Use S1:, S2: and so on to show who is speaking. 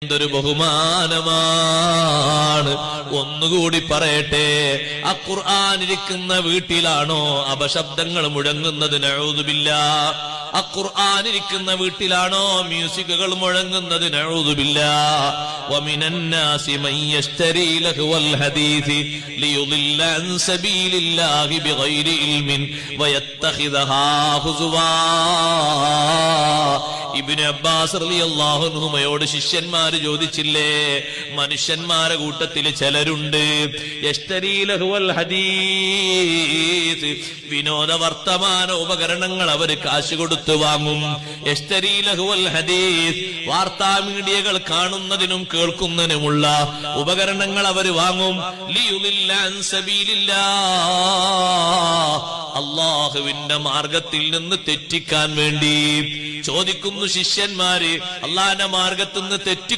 S1: എന്തൊരു ബഹുമാനമാണ്. ഒന്നുകൂടി പറയട്ടെ, ആ ഖുർആൻ ഇരിക്കുന്ന വീട്ടിലാണോ അപശബ്ദങ്ങൾ മുഴങ്ങുന്നത്? നഊദു ബില്ലാഹ്. ആ ഖുർആൻ ഇരിക്കുന്ന വീട്ടിലാണോ മ്യൂസിക്കുകൾ മുഴങ്ങുന്നത്? നഊദു ബില്ലാഹ്. വമിനൻ നാസി മൻ യശ്തരി ലഹ്വൽ ഹദീസ് ലിയുദില്ല അൻ സബീലില്ലാഹി ബിഗൈരി ഇൽമിൻ വയത്തഖിദഹാ ഹുസുവാ. ഇബ്നു അബ്ബാസ് റളിയല്ലാഹു അൻഹുമയോട് ശിഷ്യന്മാര് ചോദിച്ചില്ലേ, മനുഷ്യന്മാരെ കൂട്ടത്തിൽ ചിലരുണ്ട് യശ്തരി ലഹ്വൽ ഹദീസ്, വിനോദ വർത്തമാന ഉപകരണങ്ങൾ അവര് കാശ് കൊടുത്ത് വാങ്ങും. യശ്തരി ലഹ്വൽ ഹദീസ്, വാർത്താ മീഡിയകൾ കാണുന്നതിനും കേൾക്കുന്നതിനുമുള്ള ഉപകരണങ്ങൾ അവര് വാങ്ങും. ലിയുദില്ല അൻ സബീലില്ലാഹ്, അല്ലാഹുവിന്റെ മാർഗത്തിൽ നിന്ന് തെറ്റിക്കാൻ വേണ്ടി. ചോദിക്കുന്നു ശിഷ്യന്മാര്, അല്ലാഹുവിന്റെ മാർഗത്തിൽ നിന്ന് തെറ്റി